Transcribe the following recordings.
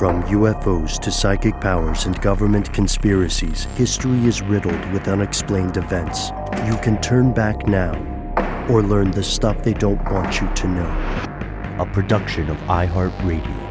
From UFOs to psychic powers and government conspiracies, history is riddled with unexplained events. You can turn back now or learn the stuff they don't want you to know. A production of iHeartRadio.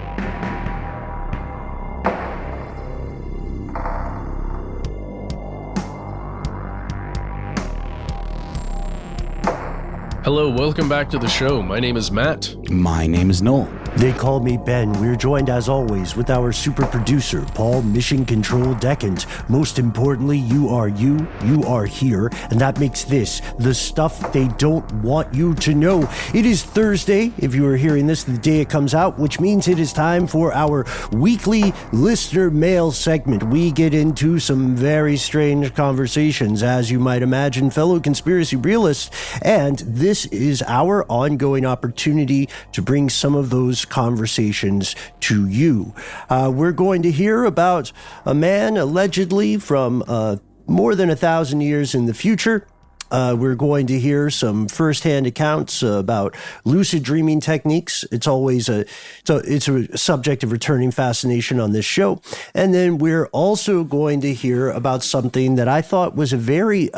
Hello, welcome back to the show. My name is Matt. My name is Noel. They call me Ben. We're joined as always with our super producer, Paul Mission Control Decant. Most importantly, you are here, and that makes this the stuff they don't want you to know. It is Thursday, if you are hearing this the day it comes out, which means it is time for our weekly listener mail segment. We get into some very strange conversations, as you might imagine, fellow conspiracy realists, and this is our ongoing opportunity to bring some of those conversations to you. We're going to hear about a man allegedly from more than 1,000 years in the future. We're going to hear some firsthand accounts about lucid dreaming techniques. It's always it's a subject of returning fascination on this show. And then we're also going to hear about something that I thought was a very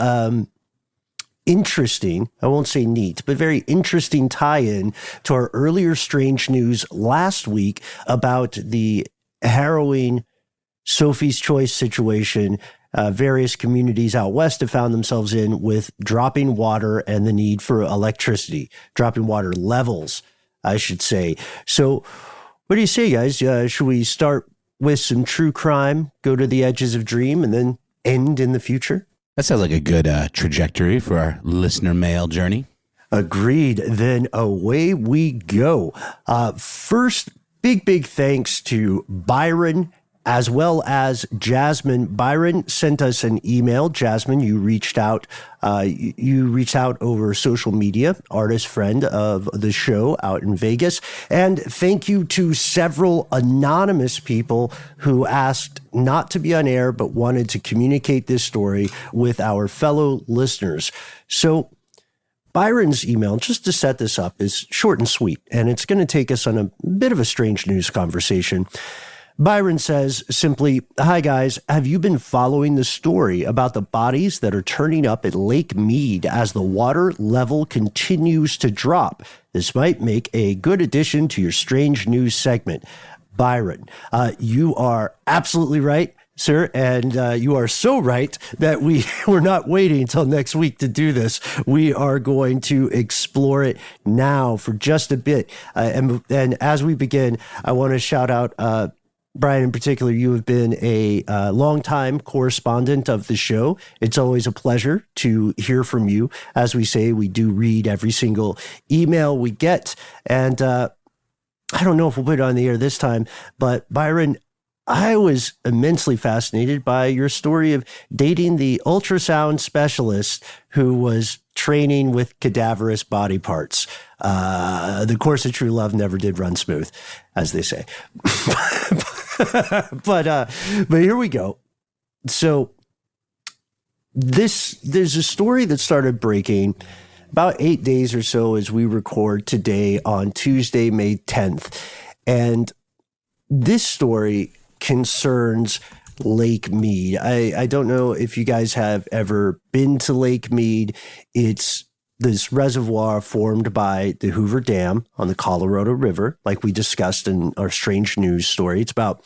interesting, I won't say neat, but very interesting tie-in to our earlier strange news last week about the harrowing Sophie's Choice situation various communities out west have found themselves in with dropping water and the need for electricity, dropping water levels, I should say. So what do you say, guys? Should we start with some true crime, go to the edges of dream, and then end in the future? That sounds like a good trajectory for our listener mail journey. Agreed. Then away we go. First, big thanks to Byron as well as Jasmine. Byron sent us an email. Jasmine, you reached out. You reached out over social media, artist friend of the show out in Vegas. And thank you to several anonymous people who asked not to be on air, but wanted to communicate this story with our fellow listeners. So Byron's email, just to set this up, is short and sweet, and it's going to take us on a bit of a strange news conversation. Byron says simply, "Hi guys, have you been following the story about the bodies that are turning up at Lake Mead as the water level continues to drop? This might make a good addition to your strange news segment." Byron, you are absolutely right, sir, and you are so right that we're not waiting until next week to do this. We are going to explore it now for just a bit. And as we begin, I want to shout out Brian, in particular. You have been a longtime correspondent of the show. It's always a pleasure to hear from you. As we say, we do read every single email we get. And I don't know if we'll put it on the air this time, but Byron, I was immensely fascinated by your story of dating the ultrasound specialist who was training with cadaverous body parts. The course of true love never did run smooth, as they say. But here we go. So there's a story that started breaking about 8 days or so as we record today on Tuesday, May 10th. And this story concerns Lake Mead. I don't know if you guys have ever been to Lake Mead. It's this reservoir formed by the Hoover Dam on the Colorado River, like we discussed in our strange news story. It's about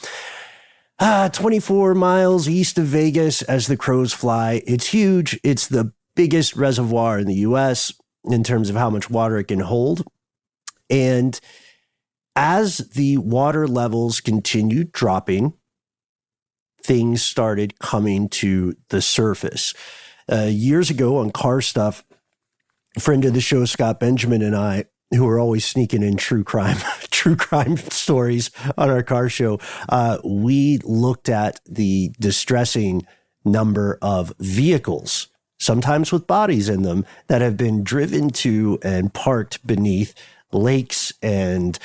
24 miles east of Vegas as the crows fly. It's huge. It's the biggest reservoir in the U.S. in terms of how much water it can hold. And as the water levels continued dropping, things started coming to the surface. Years ago on Car Stuff, a friend of the show, Scott Benjamin, and I, who are always sneaking in true crime stories on our car show, we looked at the distressing number of vehicles, sometimes with bodies in them, that have been driven to and parked beneath lakes and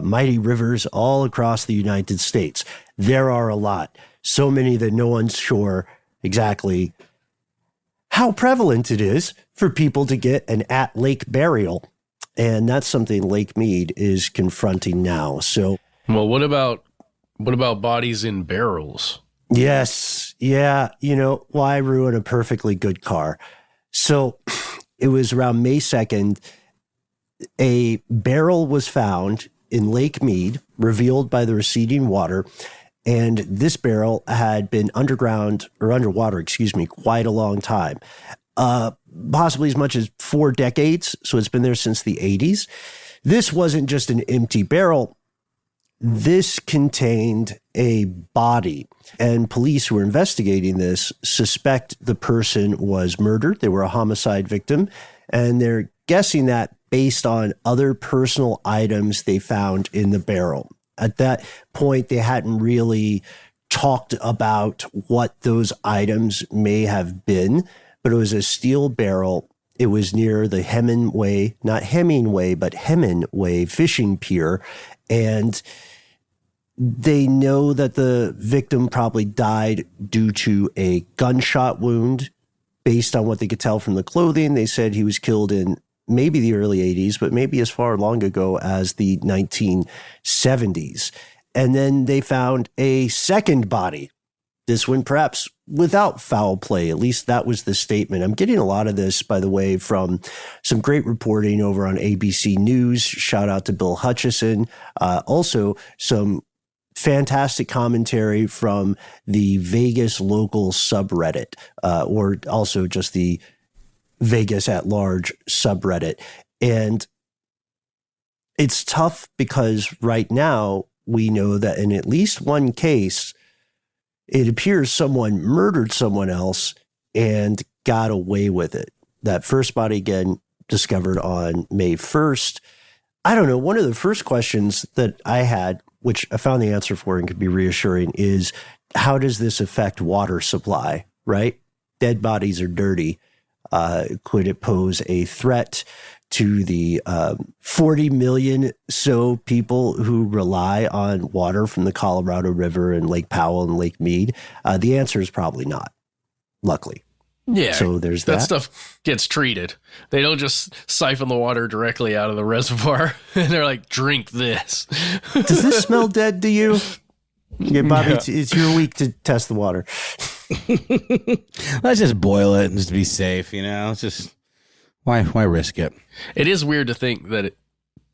mighty rivers all across the United States. There are a lot, so many that no one's sure exactly how prevalent it is for people to get an at-lake burial. And that's something Lake Mead is confronting now. So, well, what about What about bodies in barrels? Yes. Yeah. Why ruin a perfectly good car? So it was around May 2nd. A barrel was found in Lake Mead, revealed by the receding water. And this barrel had been underground or underwater, quite a long time, possibly as much as 4 decades. So it's been there since the 80s. This wasn't just an empty barrel. This contained a body, and police who were investigating this suspect the person was murdered. They were a homicide victim, and they're guessing that based on other personal items they found in the barrel. At that point, they hadn't really talked about what those items may have been, but it was a steel barrel. It was near the not Hemingway, but Hemingway fishing pier. And they know that the victim probably died due to a gunshot wound. Based on what they could tell from the clothing, they said he was killed in maybe the early 80s, but maybe as far long ago as the 1970s. And then they found a second body. This one perhaps without foul play. At least that was the statement. I'm getting a lot of this, by the way, from some great reporting over on ABC News. Shout out to Bill Hutchison. Also, some fantastic commentary from the Vegas local subreddit, or also just the Vegas at large subreddit. And it's tough because right now we know that in at least one case, it appears someone murdered someone else and got away with it. That first body, again, discovered on May 1st. I don't know. One of the first questions that I had, which I found the answer for and could be reassuring, is how does this affect water supply, right? Dead bodies are dirty. Could it pose a threat to the 40 million so people who rely on water from the Colorado River and Lake Powell and Lake Mead? The answer is probably not, luckily. Yeah, so there's that. That stuff gets treated. They don't just siphon the water directly out of the reservoir and they're like, drink this. Does this smell dead to you? Yeah, Bobby, it's your week to test the water. Let's just boil it just to be safe, It's just why risk it? It is weird to think that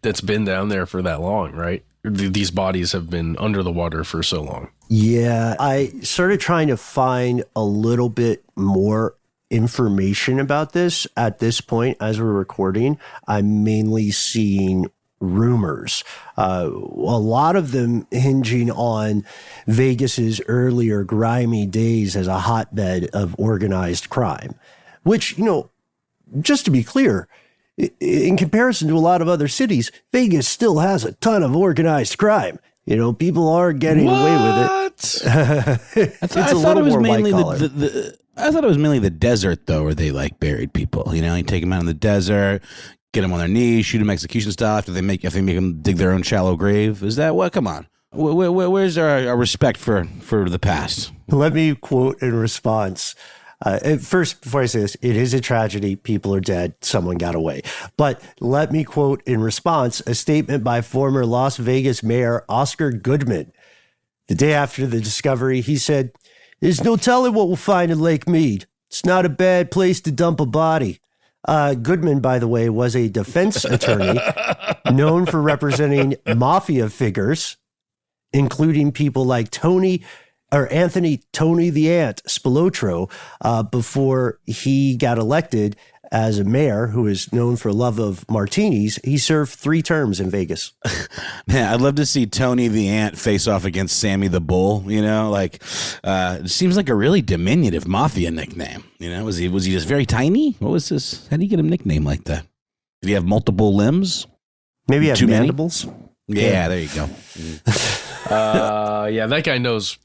that's been down there for that long, right? These bodies have been under the water for so long. Yeah, I started trying to find a little bit more information about this. At this point, as we're recording, I'm mainly seeing rumors, a lot of them hinging on Vegas's earlier grimy days as a hotbed of organized crime, which, just to be clear, in comparison to a lot of other cities, Vegas still has a ton of organized crime. People are getting away with it. I thought it was mainly I thought it was mainly the desert, though, where they buried people. You take them out in the desert, get them on their knees, shoot them execution style after they make them dig their own shallow grave. Is that what? Come on. Where's our respect for the past? Let me quote in response. First, before I say this, it is a tragedy. People are dead. Someone got away. But let me quote in response a statement by former Las Vegas Mayor Oscar Goodman. The day after the discovery, he said, "There's no telling what we'll find in Lake Mead. It's not a bad place to dump a body." Goodman, by the way, was a defense attorney known for representing mafia figures, including people like Anthony Tony the Ant Spilotro, before he got elected as a mayor who is known for love of martinis. He served 3 terms in Vegas. Man, I'd love to see Tony the Ant face off against Sammy the Bull. It seems like a really diminutive mafia nickname. Was he just very tiny? What was this? How do you get a nickname like that? Did he have multiple limbs? Maybe he had Too many? mandibles. Yeah, there you go. Yeah, that guy knows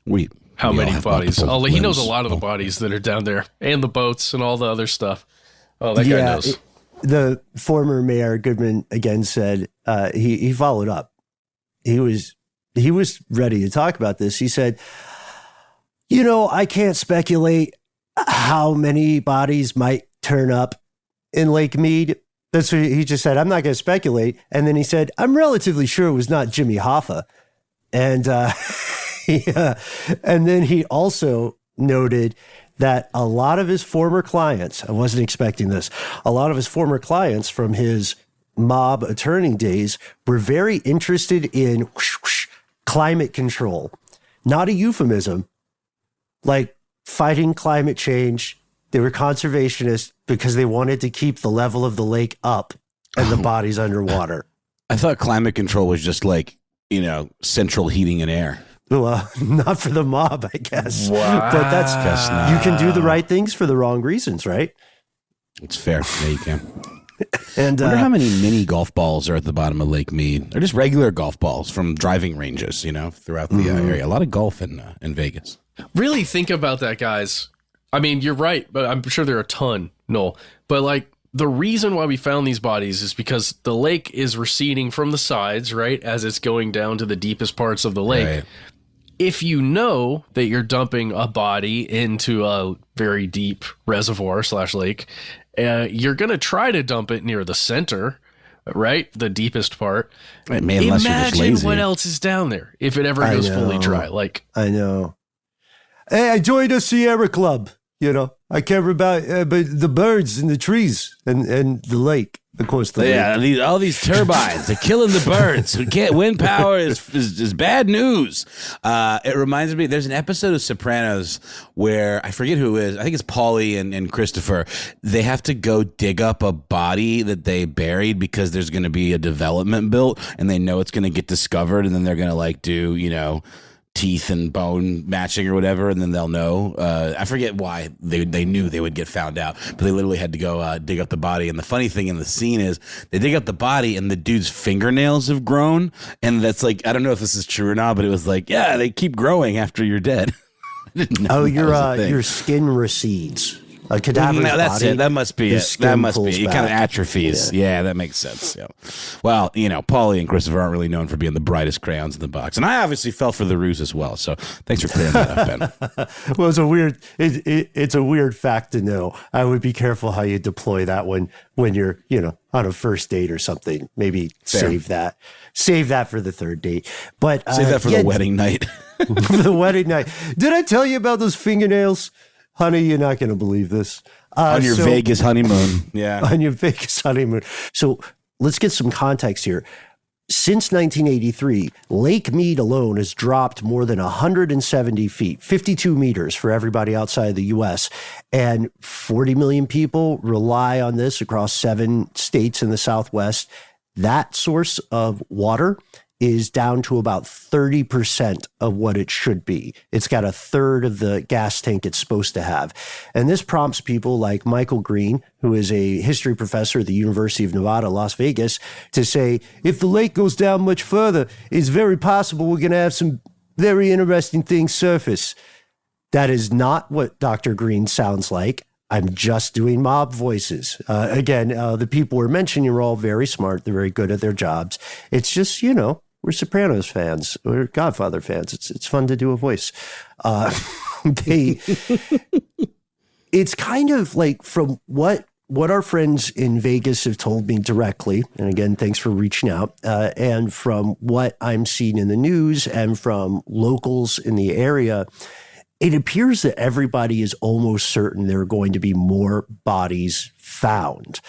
how many bodies. He knows a lot of the bodies that are down there and the boats and all the other stuff. Oh, that guy knows. The former mayor Goodman again said he followed up. He was ready to talk about this. He said, I can't speculate how many bodies might turn up in Lake Mead. That's what he just said. I'm not going to speculate. And then he said, I'm relatively sure it was not Jimmy Hoffa. And Yeah. And then he also noted that a lot of his former clients, I wasn't expecting this, a lot of his former clients from his mob attorney days were very interested in climate control. Not a euphemism, like fighting climate change. They were conservationists because they wanted to keep the level of the lake up and the bodies underwater. I thought climate control was just like, central heating and air. Well, not for the mob, I guess. Wow. But that's, you can do the right things for the wrong reasons, right? It's fair. Yeah, you can. And I wonder how many mini golf balls are at the bottom of Lake Mead. They're just regular golf balls from driving ranges, throughout the area. A lot of golf in Vegas. Really think about that, guys. I mean, you're right, but I'm sure there are a ton, Noel. But like the reason why we found these bodies is because the lake is receding from the sides, right, as it's going down to the deepest parts of the lake. Right. If you know that you're dumping a body into a very deep reservoir / lake, you're going to try to dump it near the center, right? The deepest part. Right, man, unless you're just lazy. Imagine what else is down there if it ever goes fully dry. Like, I know. Hey, I joined a Sierra Club. I care about but the birds and the trees and the lake. Of course, all these turbines, they're killing the birds. Wind power is bad news. It reminds me, there's an episode of Sopranos where I forget who it is. I think it's Paulie and Christopher. They have to go dig up a body that they buried because there's going to be a development built, and they know it's going to get discovered, and then they're going to do teeth and bone matching or whatever, and then they'll know. I forget why they knew they would get found out, but they literally had to go dig up the body. And the funny thing in the scene is they dig up the body and the dude's fingernails have grown, and that's like, I don't know if this is true or not, but it was like, yeah, they keep growing after you're dead. Your skin recedes. A cadaver's that's body. It. That must be it. That must be it. It kind of atrophies. Yeah, that makes sense. Yeah. Well, Paulie and Christopher aren't really known for being the brightest crayons in the box, and I obviously fell for the ruse as well. So thanks for clearing that up, Ben. Well, it's a weird fact to know. I would be careful how you deploy that one when you're on a first date or something. Maybe save that for the third date. But save that for the wedding night. For the wedding night. Did I tell you about those fingernails? Honey, you're not going to believe this. On your Vegas honeymoon. Yeah. On your Vegas honeymoon. So let's get some context here. Since 1983, Lake Mead alone has dropped more than 170 feet, 52 meters for everybody outside the U.S. And 40 million people rely on this across 7 states in the Southwest. That source of water is down to about 30% of what it should be. It's got a third of the gas tank it's supposed to have. And this prompts people like Michael Green, who is a history professor at the University of Nevada, Las Vegas, to say, if the lake goes down much further, it's very possible we're going to have some very interesting things surface. That is not what Dr. Green sounds like. I'm just doing mob voices. Again, the people we're mentioning are all very smart. They're very good at their jobs. It's just, we're Sopranos fans. We're Godfather fans. It's fun to do a voice. It's kind of like from what our friends in Vegas have told me directly, and again, thanks for reaching out, and from what I'm seeing in the news and from locals in the area, it appears that everybody is almost certain there are going to be more bodies found.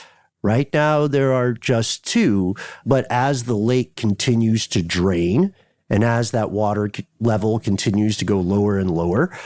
Right now, there are just 2, but as the lake continues to drain and as that water level continues to go lower and lower,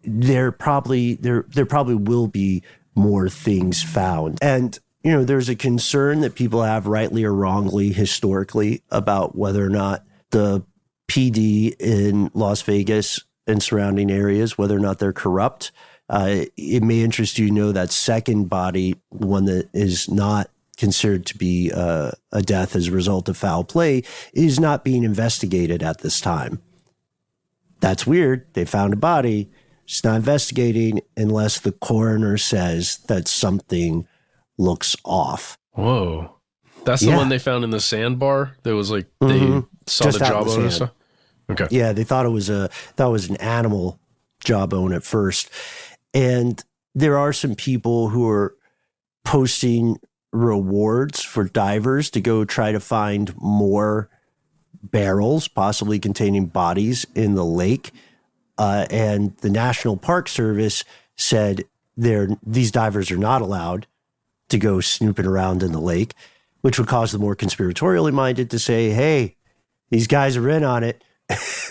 there probably will be more things found. And, there's a concern that people have, rightly or wrongly, historically, about whether or not the PD in Las Vegas and surrounding areas, whether or not they're corrupt. It may interest you to know that second body, one that is not considered to be a death as a result of foul play, is not being investigated at this time. That's weird. They found a body. It's not investigating unless the coroner says that something looks off. Whoa. That's the one they found in the sandbar? That was like, they saw just the jawbone and stuff? Okay. Yeah, they thought it was an animal jawbone at first. And there are some people who are posting rewards for divers to go try to find more barrels, possibly containing bodies, in the lake. And the National Park Service said these divers are not allowed to go snooping around in the lake, which would cause the more conspiratorially minded to say, hey, these guys are in on it,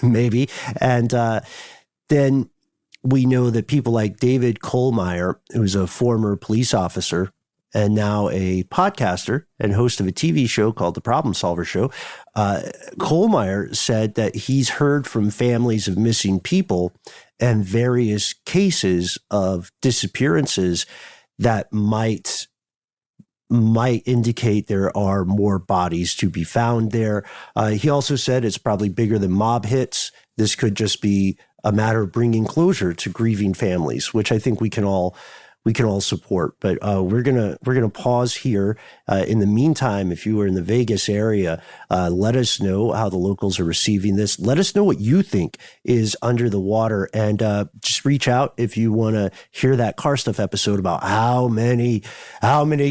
maybe. And then we know that people like David Kohlmeyer, who's a former police officer and now a podcaster and host of a TV show called The Problem Solver Show, Kohlmeyer said that he's heard from families of missing people and various cases of disappearances that might indicate there are more bodies to be found there. He also said it's probably bigger than mob hits. This could just be a matter of bringing closure to grieving families, which I think we can all support. But we're gonna pause here. In the meantime, if you are in the Vegas area, let us know how the locals are receiving this. Let us know what you think is under the water, and just reach out if you want to hear that car stuff episode about how many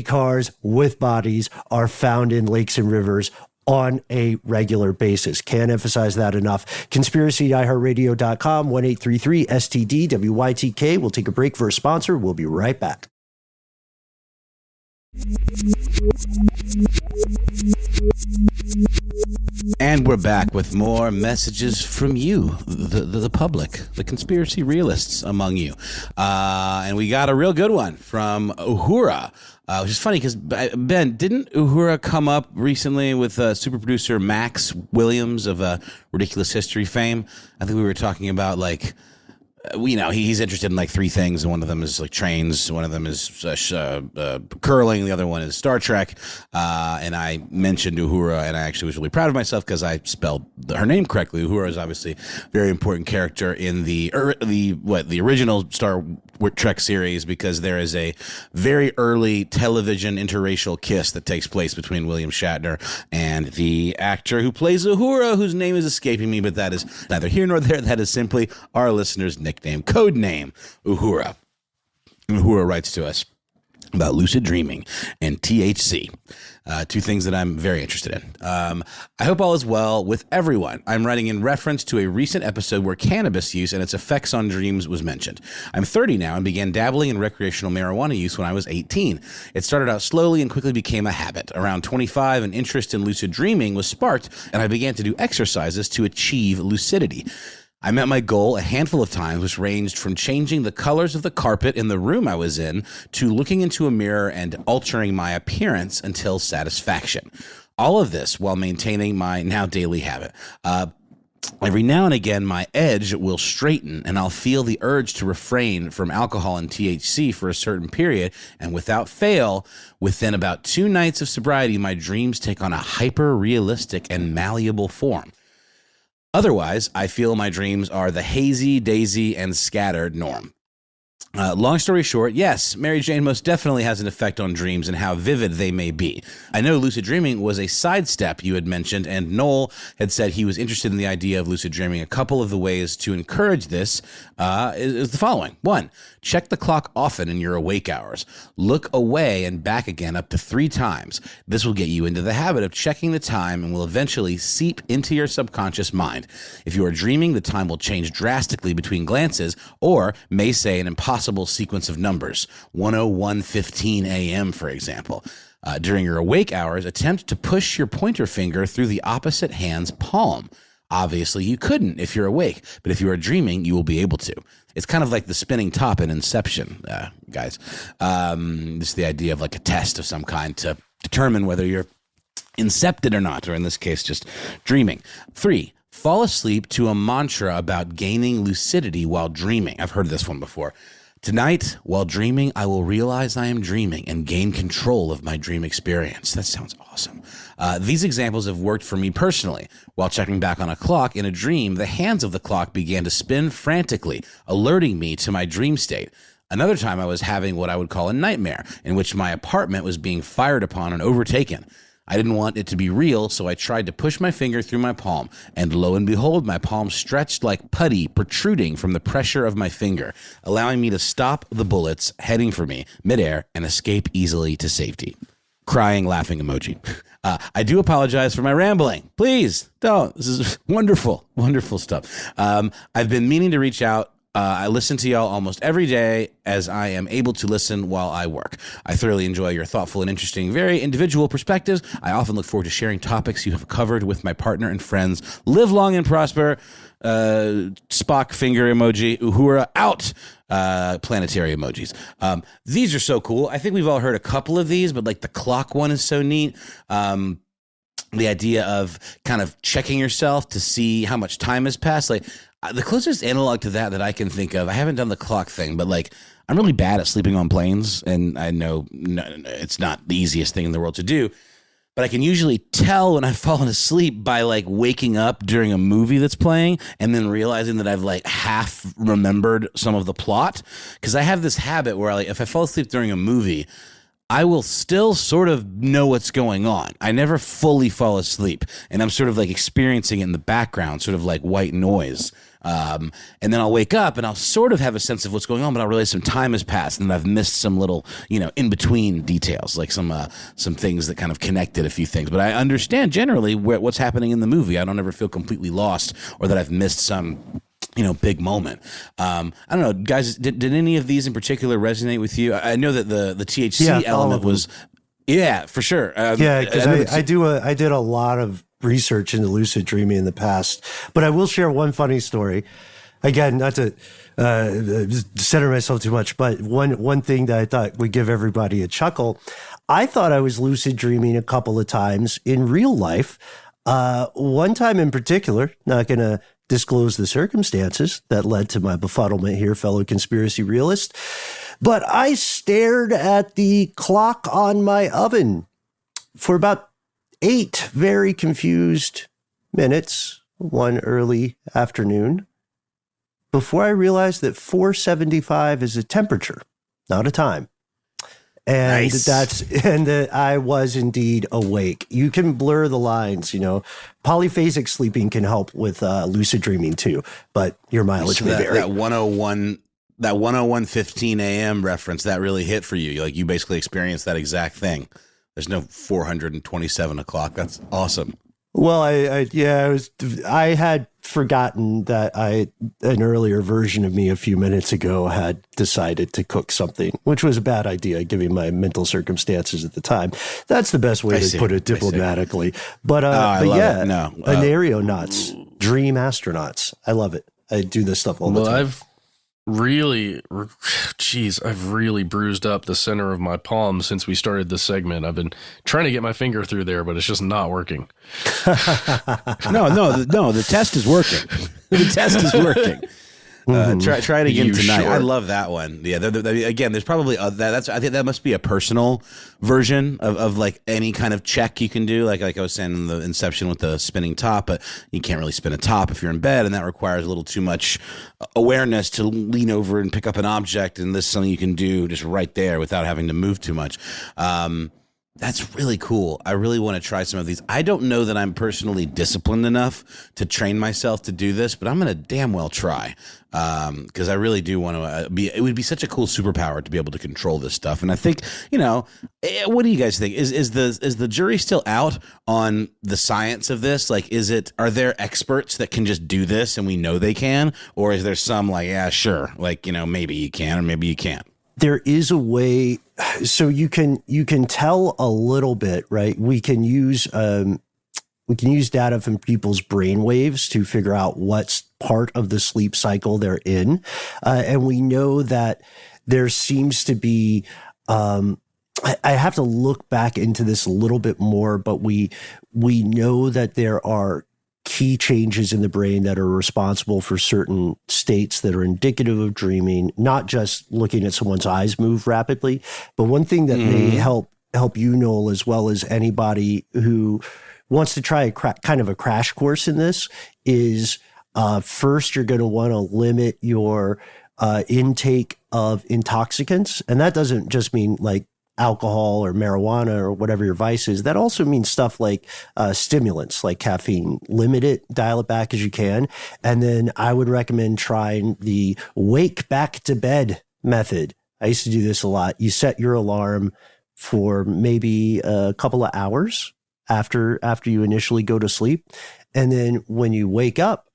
cars with bodies are found in lakes and rivers on a regular basis. Can't emphasize that enough. Conspiracy at iHeartRadio.com, 1-833-STDWYTK. We'll take a break for a sponsor. We'll be right back. And we're back with more messages from you, the public, the conspiracy realists among you. And we got a real good one from Uhura. Which is funny because, Ben, didn't Uhura come up recently with super producer Max Williams of Ridiculous History fame? I think we were talking about, like, he's interested in like three things, and one of them is like trains, one of them is curling, the other one is Star Trek. And I mentioned Uhura, and I actually was really proud of myself because I spelled her name correctly. Uhura is obviously a very important character in the original Star Trek series, because there is a very early television interracial kiss that takes place between William Shatner and the actor who plays Uhura, whose name is escaping me, but that is neither here nor there. That is simply our listener's nickname, code name, Uhura. Uhura writes to us about lucid dreaming and THC. Two things that I'm very interested in. I hope all is well with everyone. I'm writing in reference to a recent episode where cannabis use and its effects on dreams was mentioned. I'm 30 now and began dabbling in recreational marijuana use when I was 18. It started out slowly and quickly became a habit. Around 25, an interest in lucid dreaming was sparked, and I began to do exercises to achieve lucidity. I met my goal a handful of times, which ranged from changing the colors of the carpet in the room I was in to looking into a mirror and altering my appearance until satisfaction. All of this while maintaining my now daily habit. Every now and again, my edge will straighten, and I'll feel the urge to refrain from alcohol and THC for a certain period, and without fail, within about 2 nights of sobriety, my dreams take on a hyper-realistic and malleable form. Otherwise, I feel my dreams are the hazy, daisy, and scattered norm. Long story short, yes, Mary Jane most definitely has an effect on dreams and how vivid they may be. I know lucid dreaming was a sidestep you had mentioned, and Noel had said he was interested in the idea of lucid dreaming. A couple of the ways to encourage this is the following. 1, check the clock often in your awake hours. Look away and back again up to 3 times. This will get you into the habit of checking the time and will eventually seep into your subconscious mind. If you are dreaming, the time will change drastically between glances, or may say an impossible sequence of numbers, 1:01:15 a.m., for example. During your awake hours, attempt to push your pointer finger through the opposite hand's palm. Obviously, you couldn't if you're awake, but if you are dreaming, you will be able to. It's kind of like the spinning top in Inception, guys. This is the idea of like a test of some kind to determine whether you're incepted or not, or in this case, just dreaming. 3, fall asleep to a mantra about gaining lucidity while dreaming. I've heard this one before. Tonight, while dreaming, I will realize I am dreaming and gain control of my dream experience. That sounds awesome. These examples have worked for me personally. While checking back on a clock in a dream, the hands of the clock began to spin frantically, alerting me to my dream state. Another time I was having what I would call a nightmare, in which my apartment was being fired upon and overtaken. I didn't want it to be real, so I tried to push my finger through my palm, and lo and behold, my palm stretched like putty protruding from the pressure of my finger, allowing me to stop the bullets heading for me midair and escape easily to safety. crying, laughing emoji. I do apologize for my rambling. Please don't. This is wonderful, wonderful stuff. I've been meaning to reach out. I listen to y'all almost every day as I am able to listen while I work. I thoroughly enjoy your thoughtful and interesting, very individual perspectives. I often look forward to sharing topics you have covered with my partner and friends. Live long and prosper. Spock finger emoji. Uhura out. Planetary emojis. These are so cool. I think we've all heard a couple of these, but like the clock one is so neat. The idea of kind of checking yourself to see how much time has passed. Like the closest analog to that I can think of, I haven't done the clock thing, but like I'm really bad at sleeping on planes, and I know it's not the easiest thing in the world to do, but I can usually tell when I've fallen asleep by like waking up during a movie that's playing and then realizing that I've like half remembered some of the plot. Because I have this habit where like if I fall asleep during a movie, I will still sort of know what's going on. I never fully fall asleep, and I'm sort of like experiencing it in the background, sort of like white noise. And then I'll wake up and I'll sort of have a sense of what's going on, but I'll realize some time has passed and I've missed some little, in between details, like some things that kind of connected a few things. But I understand generally what's happening in the movie. I don't ever feel completely lost or that I've missed some big moment. I don't know, guys, did any of these in particular resonate with you? I know that the THC element was, for sure. Because I did a lot of research into lucid dreaming in the past, but I will share one funny story. Again, not to center myself too much, but one thing that I thought would give everybody a chuckle. I thought I was lucid dreaming a couple of times in real life. One time in particular, not going to disclose the circumstances that led to my befuddlement here, fellow conspiracy realist, but I stared at the clock on my oven for about 8 very confused minutes, one early afternoon, before I realized that 475 is a temperature, not a time. And nice. that I was indeed awake. You can blur the lines, Polyphasic sleeping can help with lucid dreaming too, but your mileage may vary. That 101:15 a.m. reference, that really hit for you. Like you basically experienced that exact thing. There's no 427 o'clock. That's awesome. Well, I had forgotten that an earlier version of me a few minutes ago had decided to cook something, which was a bad idea given my mental circumstances at the time. That's the best way to put it diplomatically. But aeronauts, dream astronauts. I love it. I do this stuff all the time. I've really bruised up the center of my palm since we started this segment. I've been trying to get my finger through there, but it's just not working. No, the test is working. The test is working. Try it again tonight. Sure? I love that one. Yeah. Again, there's probably I think that must be a personal version of like any kind of check you can do. Like I was saying in the Inception with the spinning top, but you can't really spin a top if you're in bed, and that requires a little too much awareness to lean over and pick up an object. And this is something you can do just right there without having to move too much. That's really cool. I really want to try some of these. I don't know that I'm personally disciplined enough to train myself to do this, but I'm going to damn well try. Because I really do want to it would be such a cool superpower to be able to control this stuff. And I think, what do you guys think? Is the jury still out on the science of this? Like, are there experts that can just do this and we know they can? Or is there some like, yeah, sure. Like, maybe you can, or maybe you can't. There is a way, so you can tell a little bit, right? We can use data from people's brain waves to figure out what's part of the sleep cycle they're in, and we know that there seems to be. I have to look back into this a little bit more, but we know that there are key changes in the brain that are responsible for certain states that are indicative of dreaming, not just looking at someone's eyes move rapidly. But one thing that may help you, Noel, as well as anybody who wants to try kind of a crash course in this is first, you're going to want to limit your intake of intoxicants. And that doesn't just mean like alcohol or marijuana or whatever your vice is. That also means stuff like stimulants like caffeine. Limit it, dial it back as you can. And then I would recommend trying the wake back to bed method. I used to do this a lot. You set your alarm for maybe a couple of hours after you initially go to sleep. And then when you wake up,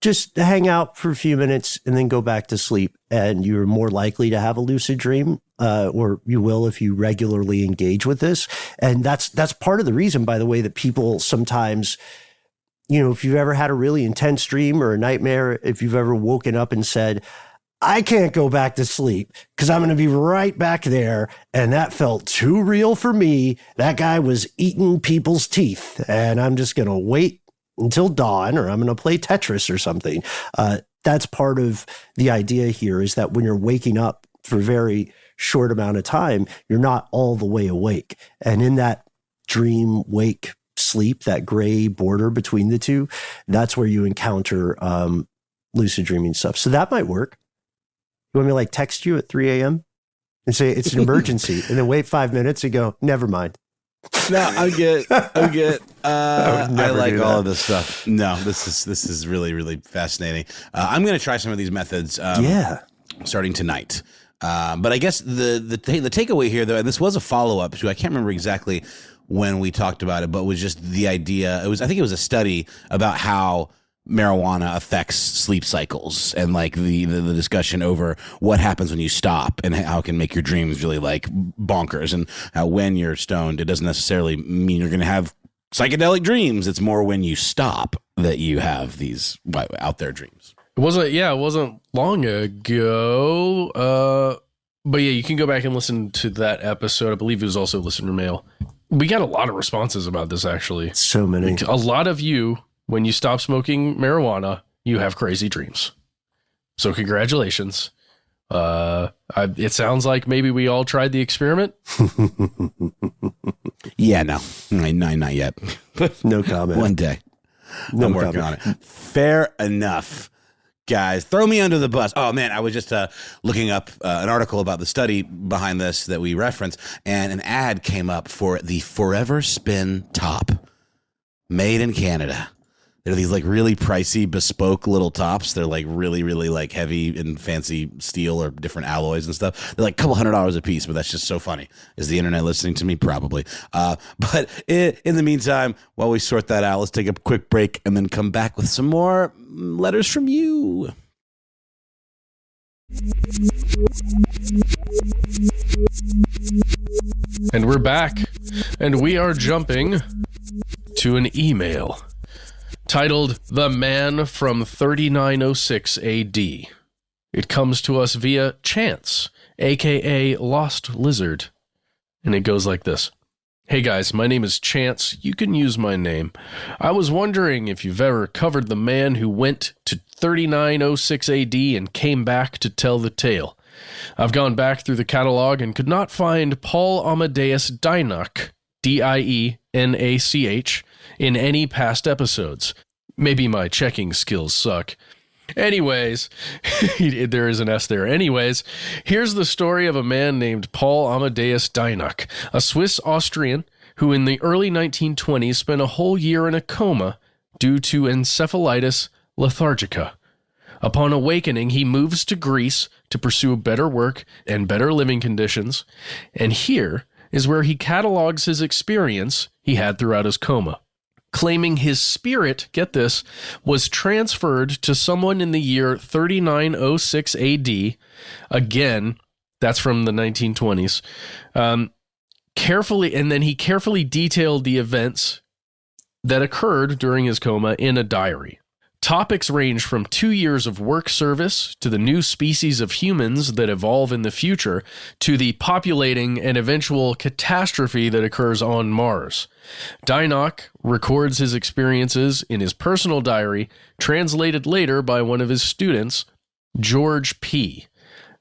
just hang out for a few minutes and then go back to sleep. And you're more likely to have a lucid dream, or you will if you regularly engage with this. And that's part of the reason, by the way, that people sometimes, if you've ever had a really intense dream or a nightmare, if you've ever woken up and said, I can't go back to sleep because I'm going to be right back there. And that felt too real for me. That guy was eating people's teeth and I'm just going to wait until dawn, or I'm going to play Tetris or something. That's part of the idea here, is that when you're waking up for a very short amount of time, you're not all the way awake. And in that dream, wake, sleep, that gray border between the two, that's where you encounter lucid dreaming stuff. So that might work. You want me to text you at 3 a.m. and say it's an emergency and then wait 5 minutes and go, never mind. No, I'm good. I like all of this stuff. No, this is really, really fascinating. I'm going to try some of these methods. Starting tonight. But I guess the takeaway here, though, and this was a follow-up to, I can't remember exactly when we talked about it, but was just the idea. I think it was a study about how marijuana affects sleep cycles, and the discussion over what happens when you stop and how it can make your dreams really bonkers, and how when you're stoned, it doesn't necessarily mean you're going to have psychedelic dreams. It's more when you stop that you have these out there dreams. It wasn't long ago. But yeah, you can go back and listen to that episode. I believe it was also listener mail. We got a lot of responses about this, actually. So many. A lot of you, when you stop smoking marijuana, you have crazy dreams. So congratulations. It sounds like maybe we all tried the experiment. Yeah, no, not yet. No comment. One day. I'm working on it. Fair enough. Guys, throw me under the bus. Oh, man, I was just looking up an article about the study behind this that we reference, and an ad came up for the Forever Spin top, made in Canada. They're these really pricey, bespoke little tops. They're really, really heavy and fancy steel or different alloys and stuff. They're a couple $100 a piece, but that's just so funny. Is the internet listening to me? Probably. But in the meantime, while we sort that out, let's take a quick break and then come back with some more letters from you. And we're back, and we are jumping to an email titled The Man from 3906 AD. It comes to us via Chance, aka Lost Lizard. And it goes like this. Hey guys, my name is Chance. You can use my name. I was wondering if you've ever covered the man who went to 3906 AD and came back to tell the tale. I've gone back through the catalog and could not find Paul Amadeus Dienach, Dienach, in any past episodes. Maybe my checking skills suck. Anyways, there is an S there. Anyways, here's the story of a man named Paul Amadeus Dienach, a Swiss-Austrian who in the early 1920s spent a whole year in a coma due to encephalitis lethargica. Upon awakening, he moves to Greece to pursue better work and better living conditions, and here is where he catalogs his experience he had throughout his coma, claiming his spirit, get this, was transferred to someone in the year 3906 AD. Again, that's from the 1920s. He carefully detailed the events that occurred during his coma in a diary. Topics range from 2 years of work service to the new species of humans that evolve in the future to the populating and eventual catastrophe that occurs on Mars. Dienach records his experiences in his personal diary, translated later by one of his students, George P.,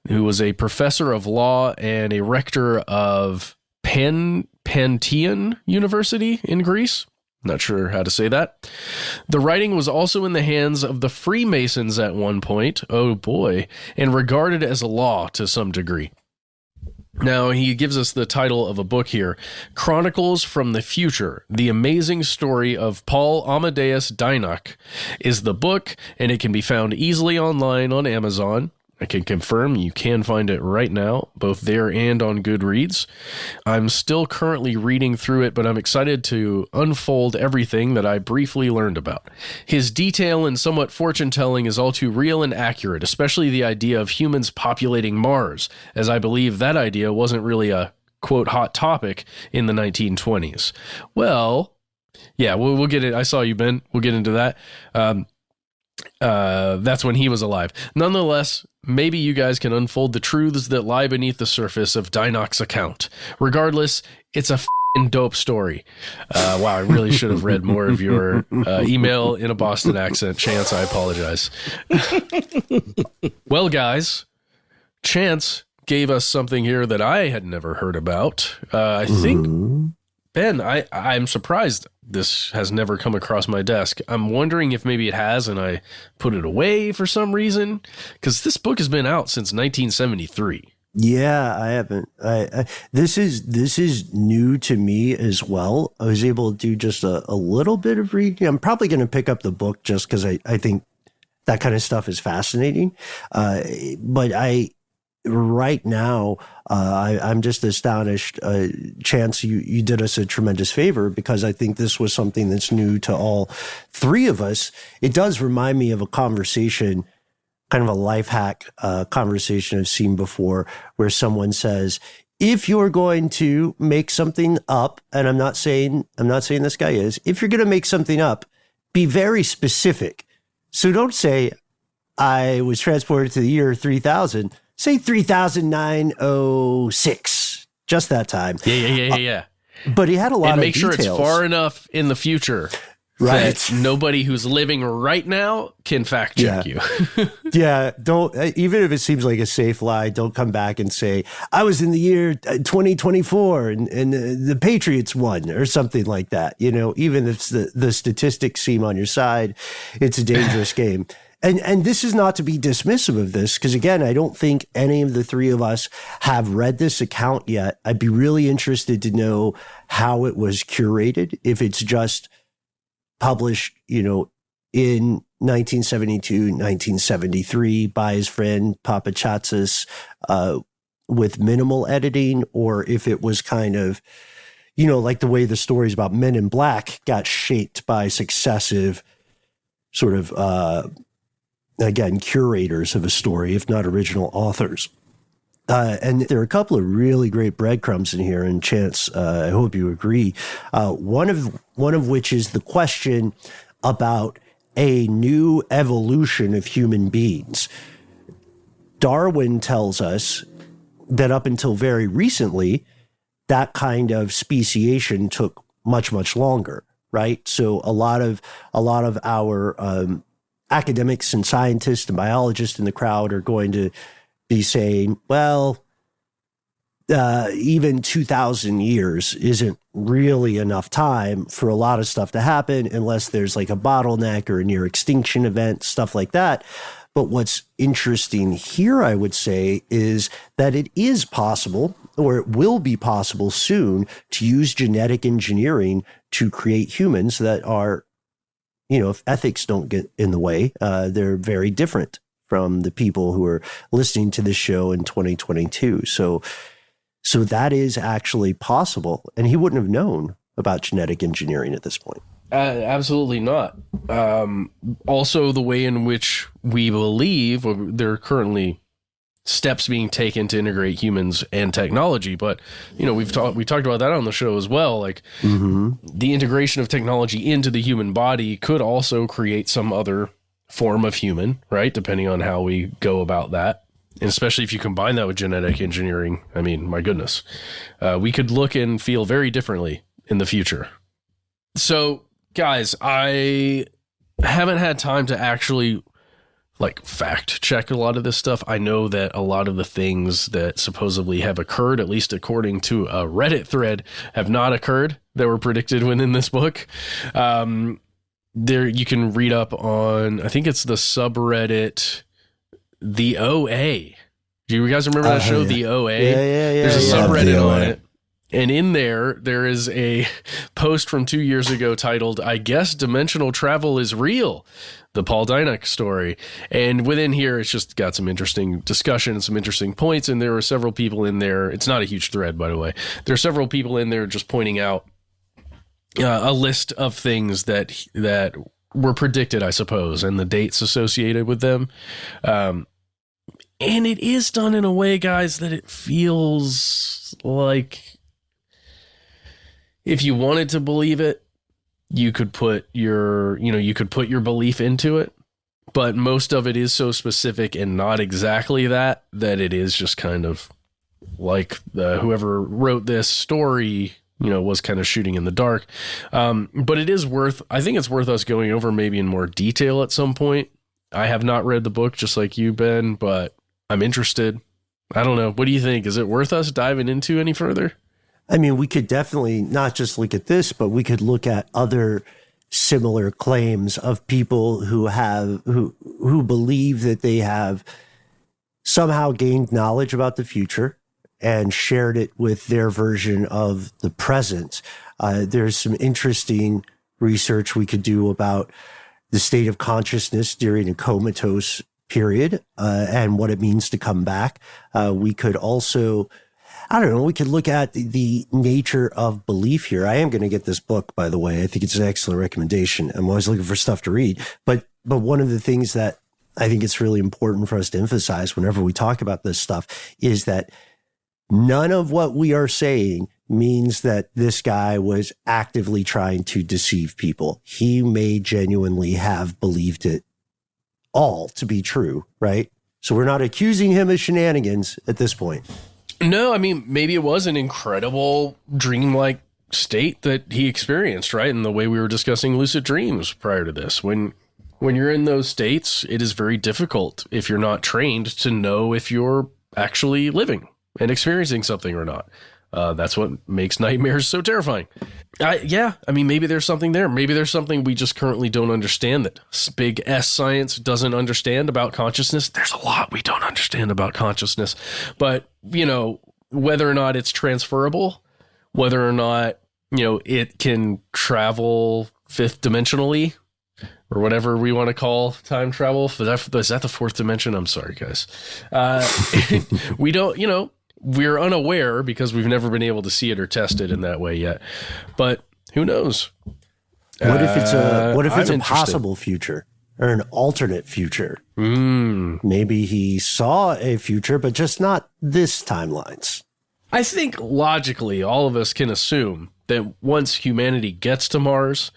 who was a professor of law and a rector of Pantheon University in Greece. Not sure how to say that. The writing was also in the hands of the Freemasons at one point, oh boy, and regarded as a law to some degree. Now, he gives us the title of a book here, Chronicles from the Future, The Amazing Story of Paul Amadeus Dienach is the book, and it can be found easily online on Amazon. I can confirm you can find it right now, both there and on Goodreads. I'm still currently reading through it, but I'm excited to unfold everything that I briefly learned about. His detail and somewhat fortune-telling is all too real and accurate, especially the idea of humans populating Mars, as I believe that idea wasn't really a, quote, hot topic in the 1920s. Well, yeah, we'll get it. I saw you, Ben. We'll get into that. That's when he was alive. Nonetheless, maybe you guys can unfold the truths that lie beneath the surface of Dienach's account. Regardless, it's a f***ing dope story. Wow, I really should have read more of your email in a Boston accent. Chance, I apologize. Well, guys, Chance gave us something here that I had never heard about. I think, Ben, I'm surprised this has never come across my desk. I'm wondering if maybe it has and I put it away for some reason, because this book has been out since 1973. Yeah, I haven't. This is new to me as well. I was able to do just a little bit of reading. I'm probably going to pick up the book just because I think that kind of stuff is fascinating. But right now, I'm just astonished. Chance, you did us a tremendous favor, because I think this was something that's new to all three of us. It does remind me of a conversation, kind of a life hack conversation I've seen before, where someone says, if you're going to make something up, and I'm not saying this guy is, if you're going to make something up, be very specific. So don't say, I was transported to the year 3000. Say 300906, just that time. Yeah. But he had a lot of details. And make sure it's far enough in the future, right, that nobody who's living right now can fact check you. Yeah, don't, even if it seems like a safe lie, don't come back and say, I was in the year 2024 and the Patriots won, or something like that. You know, even if the statistics seem on your side, it's a dangerous game. And this is not to be dismissive of this, because, again, I don't think any of the three of us have read this account yet. I'd be really interested to know how it was curated, if it's just published, in 1972, 1973 by his friend Papachatsis with minimal editing, or if it was kind of, like the way the stories about Men in Black got shaped by successive sort of again, curators of a story, if not original authors. And there are a couple of really great breadcrumbs in here, and Chance, I hope you agree. One of which is the question about a new evolution of human beings. Darwin tells us that up until very recently, that kind of speciation took much, much longer, right? So a lot of our academics and scientists and biologists in the crowd are going to be saying, well, even 2,000 years isn't really enough time for a lot of stuff to happen, unless there's like a bottleneck or a near extinction event, stuff like that. But what's interesting here, I would say, is that it is possible, or it will be possible soon, to use genetic engineering to create humans that are, if ethics don't get in the way, they're very different from the people who are listening to this show in 2022. So that is actually possible. And he wouldn't have known about genetic engineering at this point. Absolutely not. Also, the way in which we believe there are currently steps being taken to integrate humans and technology, but we talked about that on the show as well. Like the integration of technology into the human body could also create some other form of human, right? Depending on how we go about that, and especially if you combine that with genetic engineering. I mean, my goodness, we could look and feel very differently in the future. So, guys, I haven't had time to actually fact check a lot of this stuff. I know that a lot of the things that supposedly have occurred, at least according to a Reddit thread, have not occurred that were predicted within this book. There you can read up on, I think it's the subreddit, the OA. Do you guys remember that show, The OA? Yeah. There's a subreddit on it. And in there is a post from 2 years ago titled, "I Guess Dimensional Travel is Real," the Paul Dienach story. And within here, it's just got some interesting discussion and some interesting points. And there were several people in there. It's not a huge thread, by the way. There are several people in there just pointing out a list of things that were predicted, I suppose, and the dates associated with them. And it is done in a way, guys, that it feels like, if you wanted to believe it, you could put your belief into it. But most of it is so specific and not exactly that it is just kind of like whoever wrote this story, was kind of shooting in the dark. But I think it's worth us going over maybe in more detail at some point. I have not read the book, just like you, Ben, but I'm interested. I don't know. What do you think? Is it worth us diving into any further? I mean, we could definitely not just look at this, but we could look at other similar claims of people who believe that they have somehow gained knowledge about the future and shared it with their version of the present. There's some interesting research we could do about the state of consciousness during a comatose period and what it means to come back. We could also, we could look at the nature of belief here. I am going to get this book, by the way. I think it's an excellent recommendation. I'm always looking for stuff to read. But one of the things that I think it's really important for us to emphasize whenever we talk about this stuff is that none of what we are saying means that this guy was actively trying to deceive people. He may genuinely have believed it all to be true, right? So we're not accusing him of shenanigans at this point. No, I mean, maybe it was an incredible dreamlike state that he experienced, right? And the way we were discussing lucid dreams prior to this, when you're in those states, it is very difficult, if you're not trained, to know if you're actually living and experiencing something or not. That's what makes nightmares so terrifying. Maybe there's something there. Maybe there's something we just currently don't understand that big S science doesn't understand about consciousness. There's a lot we don't understand about consciousness, but whether or not it's transferable, whether or not, it can travel fifth dimensionally or whatever we want to call time travel. Is that the fourth dimension? I'm sorry, guys. We don't, we're unaware because we've never been able to see it or test it in that way yet. But who knows? What if it's a possible future or an alternate future? Maybe he saw a future, but just not this timelines. I think logically, all of us can assume that once humanity gets to Mars,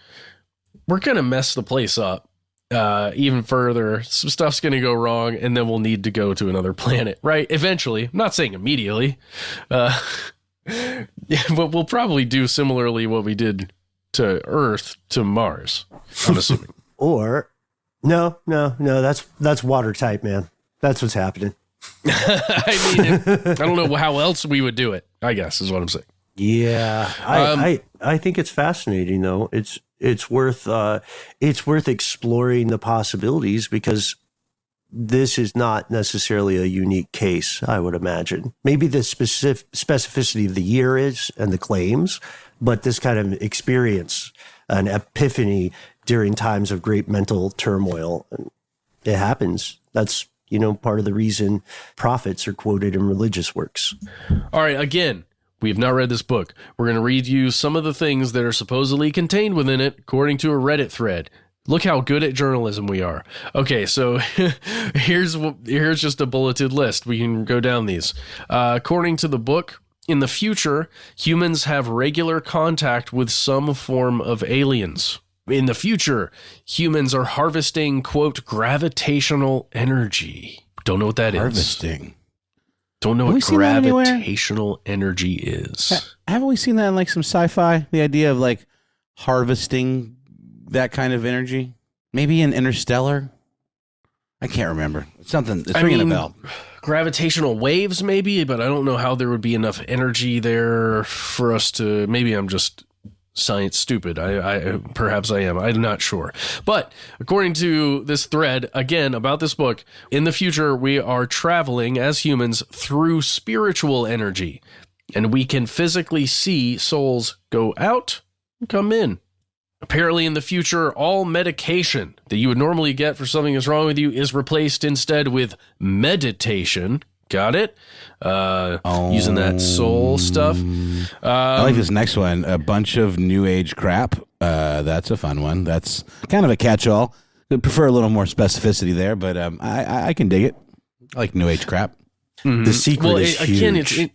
we're going to mess the place up even further. Some stuff's going to go wrong, and then we'll need to go to another planet, right? Eventually. I'm not saying immediately. But we'll probably do similarly what we did to Earth to Mars, I'm assuming. Or, no, that's watertight, man. That's what's happening. I mean, I don't know how else we would do it, I guess, is what I'm saying. Yeah, I think it's fascinating, though. It's worth exploring the possibilities because this is not necessarily a unique case, I would imagine. Maybe the specificity of the year is and the claims, but this kind of experience, an epiphany during times of great mental turmoil, it happens. That's, part of the reason prophets are quoted in religious works. All right, again, we have not read this book. We're going to read you some of the things that are supposedly contained within it, according to a Reddit thread. Look how good at journalism we are. Okay, so here's just a bulleted list. We can go down these. According to the book, in the future, humans have regular contact with some form of aliens. In the future, humans are harvesting, quote, gravitational energy. Don't know what that is. Harvesting. Don't know what gravitational energy is. Haven't we seen that in like some sci-fi? The idea of like harvesting that kind of energy? Maybe in Interstellar? I can't remember. It's ringing a bell. Gravitational waves maybe, but I don't know how there would be enough energy there for us to... Maybe I'm just science stupid. Perhaps I am. I'm not sure. But according to this thread, again, about this book, in the future, we are traveling as humans through spiritual energy. and we can physically see souls go out and come in. Apparently, in the future, all medication that you would normally get for something that's wrong with you is replaced instead with meditation. Got it? Using that soul stuff. I like this next one. A bunch of new age crap. That's a fun one. That's kind of a catch-all. I'd prefer a little more specificity there, but I can dig it. I like new age crap. Mm-hmm. The secret is huge. Again,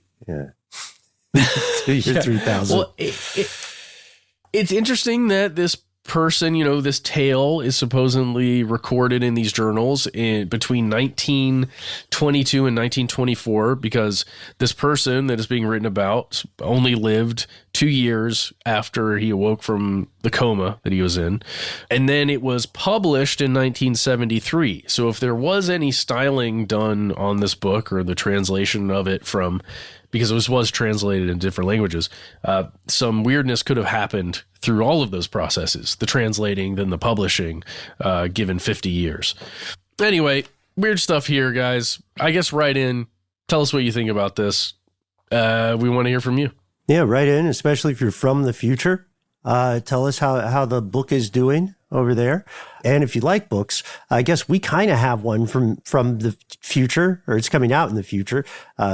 Year 3000. Well, it's interesting that this person, this tale is supposedly recorded in these journals between 1922 and 1924, because this person that is being written about only lived 2 years after he awoke from the coma that he was in. And then it was published in 1973. So if there was any styling done on this book, or the translation of it from, because it was translated in different languages, some weirdness could have happened through all of those processes, the translating, then the publishing, given 50 years. Anyway, weird stuff here, guys. I guess write in. Tell us what you think about this. We want to hear from you. Yeah, write in, especially if you're from the future. Tell us how the book is doing over there. And if you like books, I guess we kind of have one from the future, or it's coming out in the future.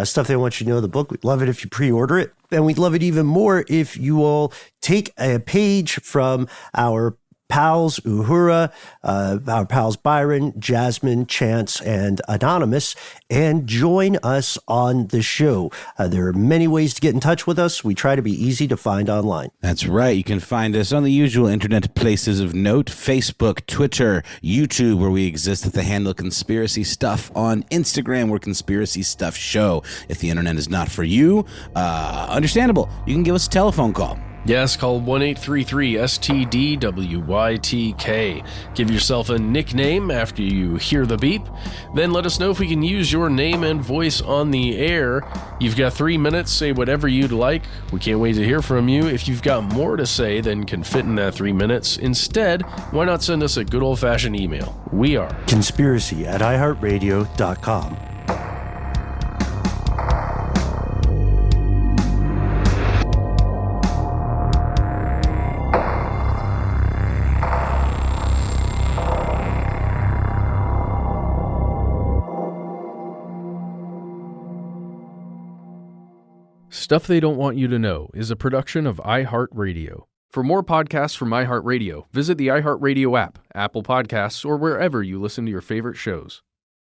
Stuff they want you to know the book. We'd love it if you pre-order it. And we'd love it even more if you all take a page from our pals Uhura, our pals Byron, Jasmine, Chance, and Anonymous, and join us on the show. There are many ways to get in touch with us. We try to be easy to find online. That's right. You can find us on the usual internet places of note: Facebook, Twitter, YouTube, where we exist at the handle Conspiracy Stuff. On Instagram, we're Conspiracy Stuff Show. If the internet is not for you, understandable. You can give us a telephone call. Yes, call 1-833-STDWYTK. Give yourself a nickname after you hear the beep. Then let us know if we can use your name and voice on the air. You've got 3 minutes. Say whatever you'd like. We can't wait to hear from you. If you've got more to say than can fit in that 3 minutes, instead, why not send us a good old-fashioned email? We are conspiracy@iHeartRadio.com. Stuff They Don't Want You to Know is a production of iHeartRadio. For more podcasts from iHeartRadio, visit the iHeartRadio app, Apple Podcasts, or wherever you listen to your favorite shows.